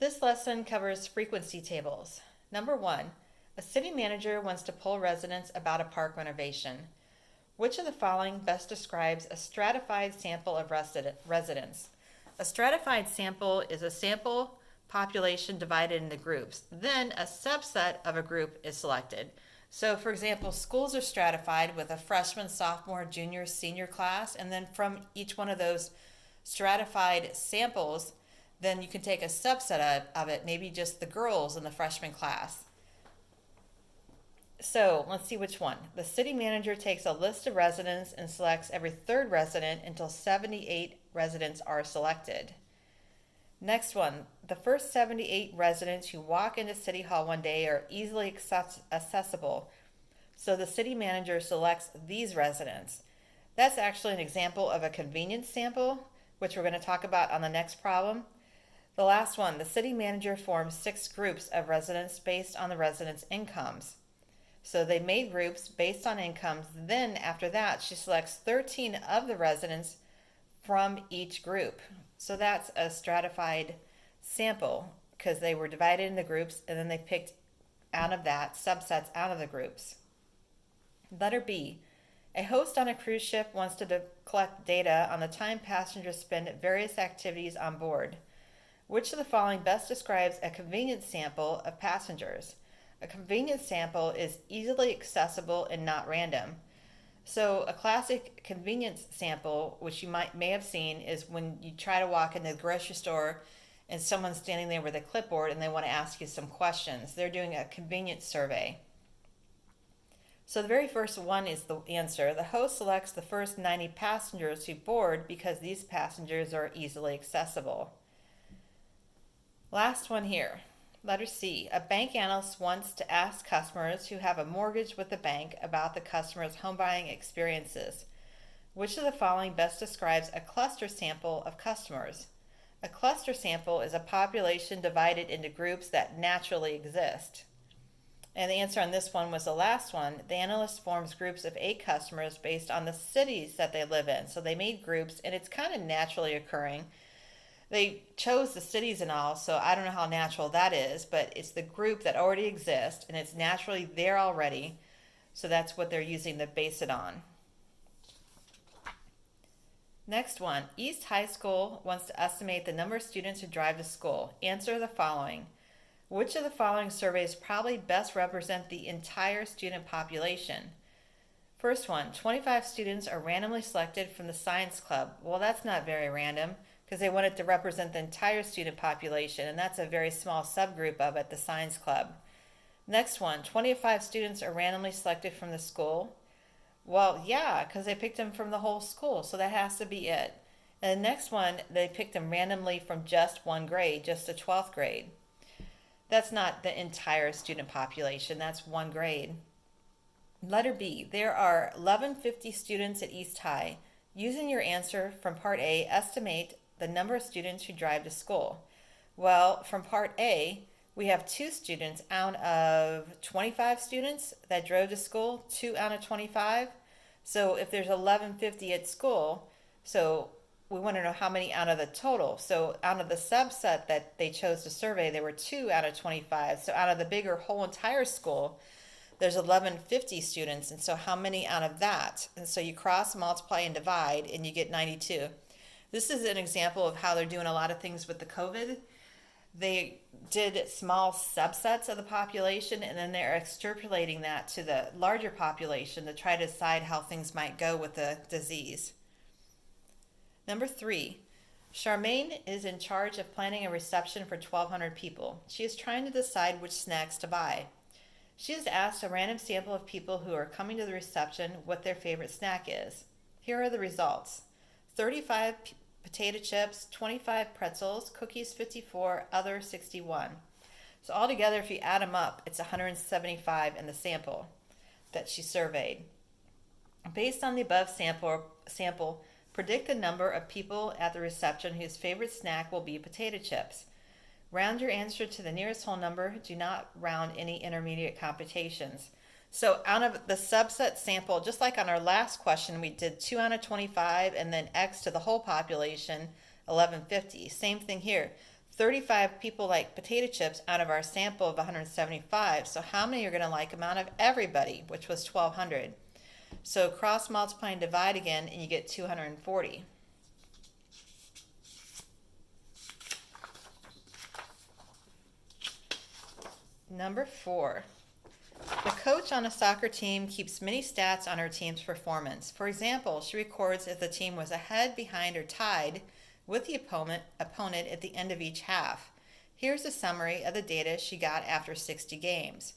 This lesson covers frequency tables. Number 1, a city manager wants to poll residents about a park renovation. Which of the following best describes a stratified sample of residents? A stratified sample is a sample population divided into groups. Then a subset of a group is selected. So, for example, schools are stratified with a freshman, sophomore, junior, senior class, and then from each one of those stratified samples, then you can take a subset of it, maybe just the girls in the freshman class. So let's see which one. The city manager takes a list of residents and selects every third resident until 78 residents are selected. Next one, the first 78 residents who walk into City Hall one day are easily accessible. So the city manager selects these residents. That's actually an example of a convenience sample, which we're going to talk about on the next problem. The last one, the city manager forms 6 groups of residents based on the residents' incomes. So they made groups based on incomes. Then after that, she selects 13 of the residents from each group. So that's a stratified sample because they were divided into groups and then they picked out of that subsets out of the groups. Letter B. A host on a cruise ship wants to collect data on the time passengers spend at various activities on board. Which of the following best describes a convenience sample of passengers? A convenience sample is easily accessible and not random. So a classic convenience sample, which you may have seen, is when you try to walk into the grocery store and someone's standing there with a clipboard and they want to ask you some questions. They're doing a convenience survey. So the very first one is the answer. The host selects the first 90 passengers who board because these passengers are easily accessible. Last one here. Letter C. A bank analyst wants to ask customers who have a mortgage with the bank about the customer's home buying experiences. Which of the following best describes a cluster sample of customers? A cluster sample is a population divided into groups that naturally exist. And the answer on this one was the last one. The analyst forms groups of 8 customers based on the cities that they live in. So they made groups, and it's kind of naturally occurring. They chose the cities and all, so I don't know how natural that is, but it's the group that already exists, and it's naturally there already, so that's what they're using to base it on. Next one, East High School wants to estimate the number of students who drive to school. Answer the following. Which of the following surveys probably best represent the entire student population? First one, 25 students are randomly selected from the science club. Well, that's not very random, because they wanted to represent the entire student population, and that's a very small subgroup of it, the science club. Next one, 25 students are randomly selected from the school. Well, yeah, because they picked them from the whole school, so that has to be it. And the next one, they picked them randomly from just one grade, just the 12th grade. That's not the entire student population, that's one grade. Letter B, there are 1150 students at East High. Using your answer from part A, estimate the number of students who drive to school. Well, from part A, we have 2 students out of 25 students that drove to school, 2 out of 25. So if there's 1150 at school, so we want to know how many out of the total. So out of the subset that they chose to survey, there were 2 out of 25. So out of the bigger whole entire school, there's 1150 students. And so how many out of that? And so you cross, multiply, and divide, and you get 92. This is an example of how they're doing a lot of things with the COVID. They did small subsets of the population, and then they're extrapolating that to the larger population to try to decide how things might go with the disease. Number 3, Charmaine is in charge of planning a reception for 1,200 people. She is trying to decide which snacks to buy. She has asked a random sample of people who are coming to the reception what their favorite snack is. Here are the results. 35 potato chips, 25 pretzels, cookies 54, other 61. So altogether, if you add them up, it's 175 in the sample that she surveyed. Based on the above sample, predict the number of people at the reception whose favorite snack will be potato chips. Round your answer to the nearest whole number. Do not round any intermediate computations. So out of the subset sample, just like on our last question, we did 2 out of 25 and then X to the whole population, 1150. Same thing here. 35 people like potato chips out of our sample of 175. So how many are going to like them out of everybody, which was 1,200? So cross multiply and divide again, and you get 240. Number 4. The coach on a soccer team keeps many stats on her team's performance. For example, she records if the team was ahead, behind, or tied with the opponent at the end of each half. Here's a summary of the data she got after 60 games.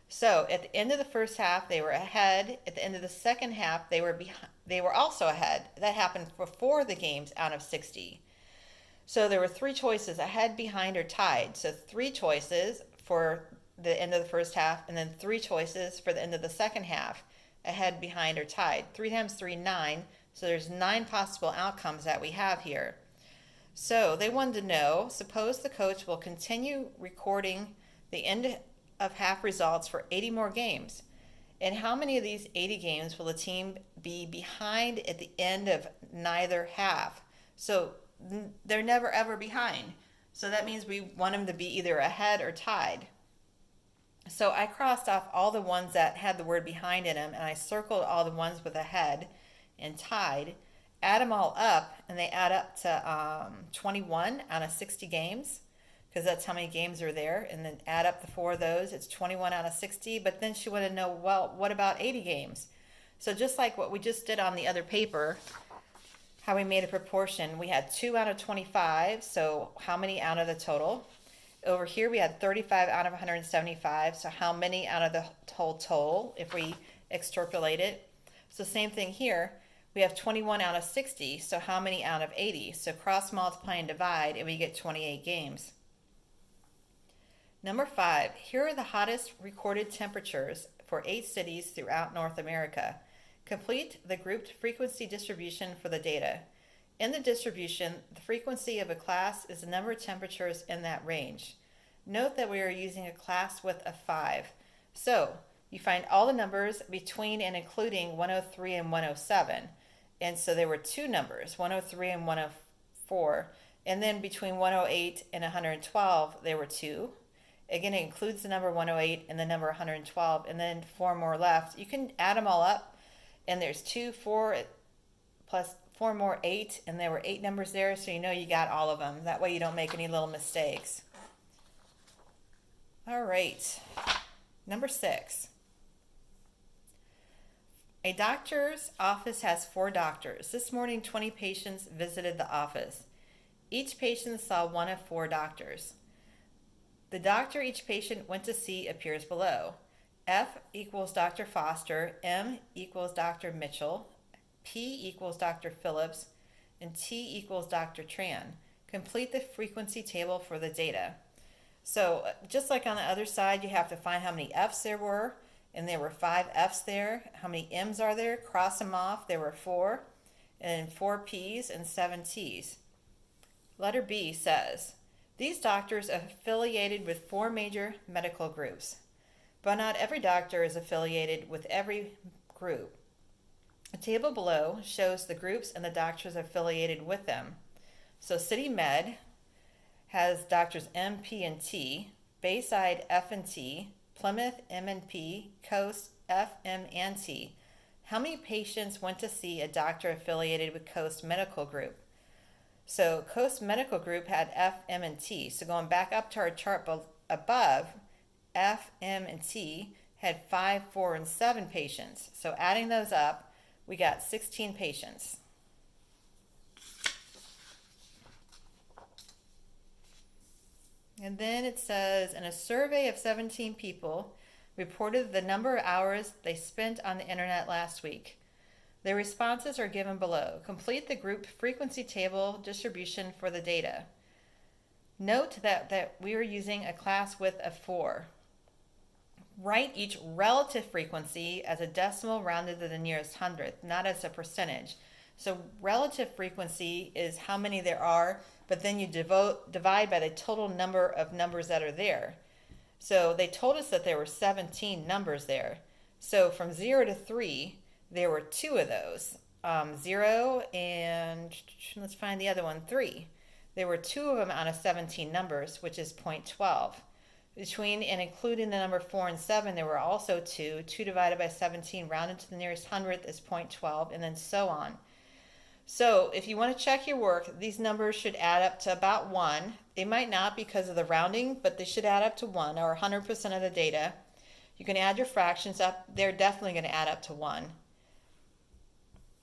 So at the end of the first half, they were ahead. At the end of the second half, they were also ahead. That happened for 4 of the games out of 60. So there were 3 choices: ahead, behind, or tied. So 3 choices for the end of the first half, and then 3 choices for the end of the second half: ahead, behind, or tied. 3 times 3, 9. So there's 9 possible outcomes that we have here. So they wanted to know, suppose the coach will continue recording the end of half results for 80 more games. And how many of these 80 games will the team be behind at the end of neither half? So they're never ever behind. So that means we want them to be either ahead or tied. So I crossed off all the ones that had the word behind in them, and I circled all the ones with ahead and tied. Add them all up, and they add up to 21 out of 60 games, because that's how many games are there. And then add up the 4 of those, it's 21 out of 60. But then she wanted to know, well, what about 80 games? So just like what we just did on the other paper, how we made a proportion, we had 2 out of 25, so how many out of the total? Over here we had 35 out of 175, so how many out of the whole total if we extrapolate it? So same thing here, we have 21 out of 60, so how many out of 80? So cross multiply and divide, and we get 28 games. Number 5, here are the hottest recorded temperatures for 8 cities throughout North America. Complete the grouped frequency distribution for the data. In the distribution, the frequency of a class is the number of temperatures in that range. Note that we are using a class width of 5. So you find all the numbers between and including 103 and 107. And so there were 2 numbers, 103 and 104. And then between 108 and 112, there were 2. Again, it includes the number 108 and the number 112, and then 4 more left. You can add them all up, and there's 2, 4, plus 4 more, 8, and there were 8 numbers there, so you know you got all of them. That way you don't make any little mistakes. All right, number 6. A doctor's office has 4 doctors. This morning, 20 patients visited the office. Each patient saw one of 4 doctors. The doctor each patient went to see appears below. F equals Dr. Foster, M equals Dr. Mitchell, P equals Dr. Phillips, and T equals Dr. Tran. Complete the frequency table for the data. So just like on the other side, you have to find how many F's there were, and there were 5 F's there. How many M's are there? Cross them off. There were 4, and 4 P's and 7 T's. Letter B says, these doctors are affiliated with 4 major medical groups, but not every doctor is affiliated with every group. The table below shows the groups and the doctors affiliated with them. So City Med has doctors M, P, and T, Bayside F and T, Plymouth M and P, Coast F, M, and T. How many patients went to see a doctor affiliated with Coast Medical Group? So Coast Medical Group had F, M, and T. So going back up to our chart above, F, M, and T had 5, 4, and 7 patients. So adding those up, we got 16 patients. And then it says, in a survey of 17 people, reported the number of hours they spent on the internet last week. Their responses are given below. Complete the group frequency table distribution for the data. Note that we are using a class width of 4. Write each relative frequency as a decimal rounded to the nearest hundredth, not as a percentage. So relative frequency is how many there are, but then you divide by the total number of numbers that are there. So they told us that there were 17 numbers there. So from 0 to 3, there were 2 of those. 0 and let's find the other one, 3. There were 2 of them out of 17 numbers, which is 0.12. Between and including the number 4 and 7, there were also 2. 2 divided by 17 rounded to the nearest hundredth is 0.12, and then so on. So if you want to check your work, these numbers should add up to about 1. They might not because of the rounding, but they should add up to 1, or 100% of the data. You can add your fractions up. They're definitely going to add up to 1.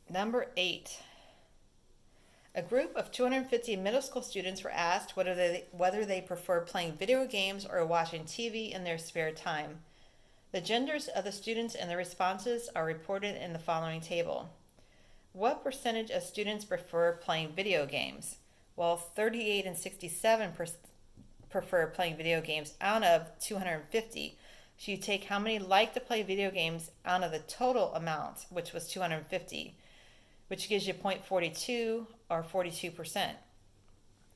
Number 8. A group of 250 middle school students were asked whether they prefer playing video games or watching TV in their spare time. The genders of the students and the responses are reported in the following table. What percentage of students prefer playing video games? Well, 38 and 67 prefer playing video games out of 250. So you take how many like to play video games out of the total amount, which was 250, which gives you 0.42 or 42%.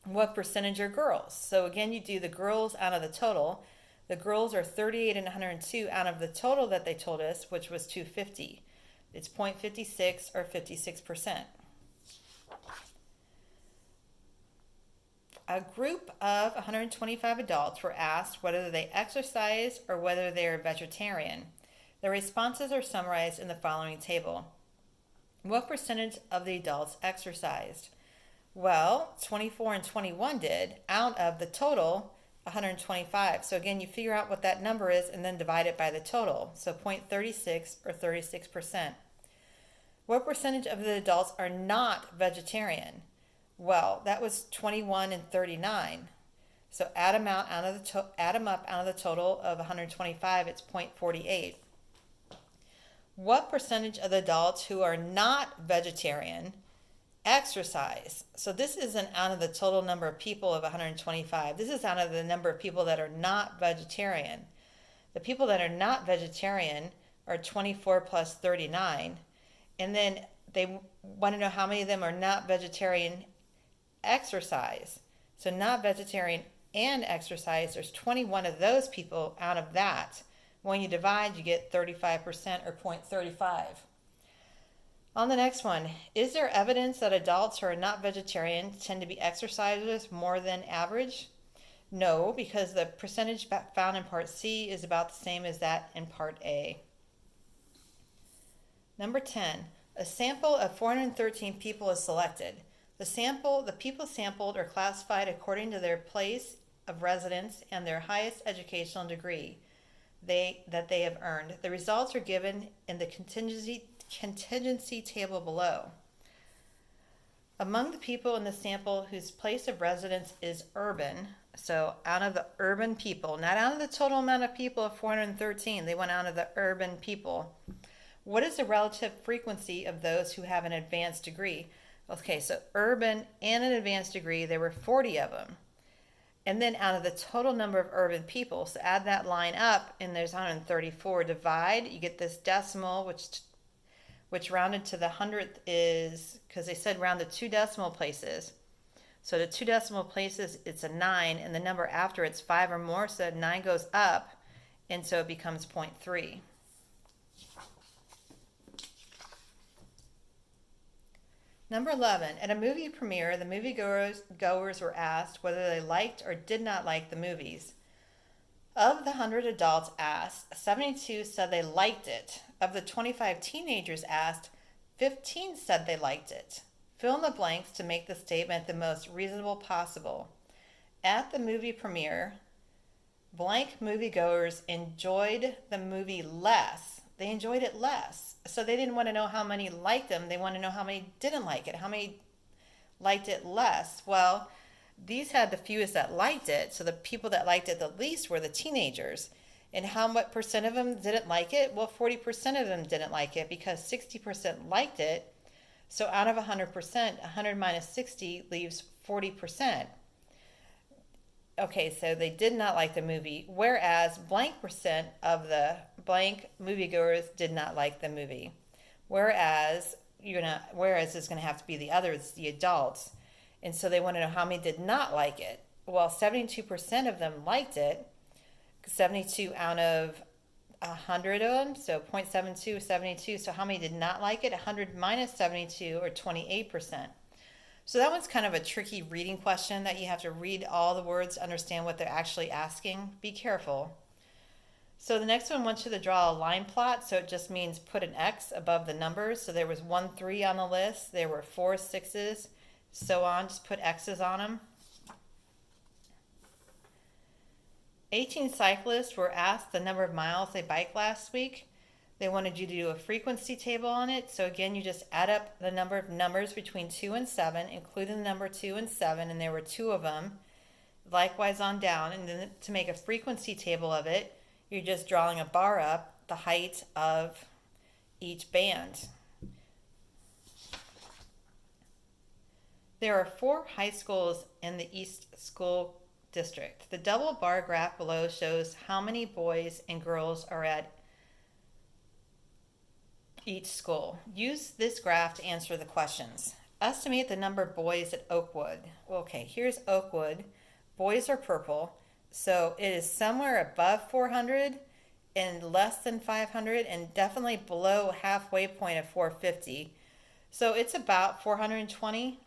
What percentage are girls? So again, you do the girls out of the total. The girls are 38 and 102 out of the total that they told us, which was 250. It's 0.56 or 56%. A group of 125 adults were asked whether they exercise or whether they are vegetarian. The responses are summarized in the following table. What percentage of the adults exercised? Well, 24 and 21 did out of the total 125. So again, you figure out what that number is and then divide it by the total. So 0.36 or 36%. What percentage of the adults are not vegetarian? Well, that was 21 and 39. So add them up out of the total of 125. It's 0.48. What percentage of the adults who are not vegetarian exercise? So this isn't out of the total number of people of 125. This is out of the number of people that are not vegetarian. The people that are not vegetarian are 24 plus 39. And then they want to know how many of them are not vegetarian exercise. So not vegetarian and exercise, there's 21 of those people out of that. When you divide, you get 35% or 0.35. On the next one, is there evidence that adults who are not vegetarian tend to be exercisers more than average? No, because the percentage found in Part C is about the same as that in Part A. Number 10, a sample of 413 people is selected. The people sampled are classified according to their place of residence and their highest educational degree that they have earned. The results are given in the contingency table below. Among the people in the sample whose place of residence is urban, so out of the urban people, not out of the total amount of people of 413, they went out of the urban people. What is the relative frequency of those who have an advanced degree? Okay, so urban and an advanced degree, there were 40 of them. And then out of the total number of urban people, so add that line up, and there's 134. Divide, you get this decimal, which rounded to the hundredth is, because they said round to 2 decimal places. So the 2 decimal places, it's a 9, and the number after it's 5 or more, so 9 goes up, and so it becomes 0.3. Number 11, at a movie premiere, the moviegoers were asked whether they liked or did not like the movies. Of the 100 adults asked, 72 said they liked it. Of the 25 teenagers asked, 15 said they liked it. Fill in the blanks to make the statement the most reasonable possible. At the movie premiere, blank moviegoers enjoyed the movie less. They enjoyed it less. So they didn't want to know how many liked them. They want to know how many didn't like it, how many liked it less. Well, these had the fewest that liked it. So the people that liked it the least were the teenagers. And what percent of them didn't like it? Well, 40% of them didn't like it because 60% liked it. So out of 100%, 100 minus 60 leaves 40%. Okay, so they did not like the movie, whereas blank percent of the blank moviegoers did not like the movie. Whereas it's going to have to be the others, the adults. And so they want to know how many did not like it. Well, 72% of them liked it. 72 out of 100 of them, so 0.72 is 72. So how many did not like it? 100 minus 72, or 28%. So that one's kind of a tricky reading question that you have to read all the words to understand what they're actually asking. Be careful. So the next one wants you to draw a line plot. So it just means put an X above the numbers. So there was 1 3 on the list. There were 4 6s, so on. Just put X's on them. 18 cyclists were asked the number of miles they biked last week. They wanted you to do a frequency table on it. So again, you just add up the number of numbers between 2 and 7, including the number 2 and 7, and there were 2 of them. Likewise on down. And then to make a frequency table of it, you're just drawing a bar up the height of each band. There are 4 high schools in the East School District. The double bar graph below shows how many boys and girls are at each school. Use this graph to answer the questions. Estimate the number of boys at Oakwood. Okay, here's Oakwood. Boys are purple. So it is somewhere above 400 and less than 500 and definitely below halfway point of 450. So it's about 420.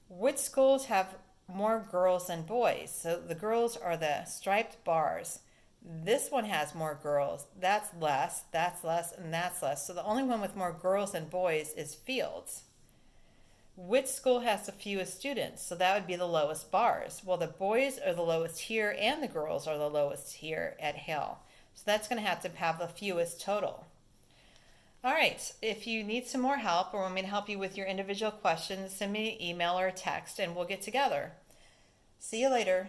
Which schools have more girls than boys? So the girls are the striped bars. This one has more girls. That's less, and that's less. So the only one with more girls than boys is Fields. Which school has the fewest students? So that would be the lowest bars. Well, the boys are the lowest here and the girls are the lowest here at Hale. So that's going to have the fewest total. All right, if you need some more help or want me to help you with your individual questions, send me an email or a text and we'll get together. See you later.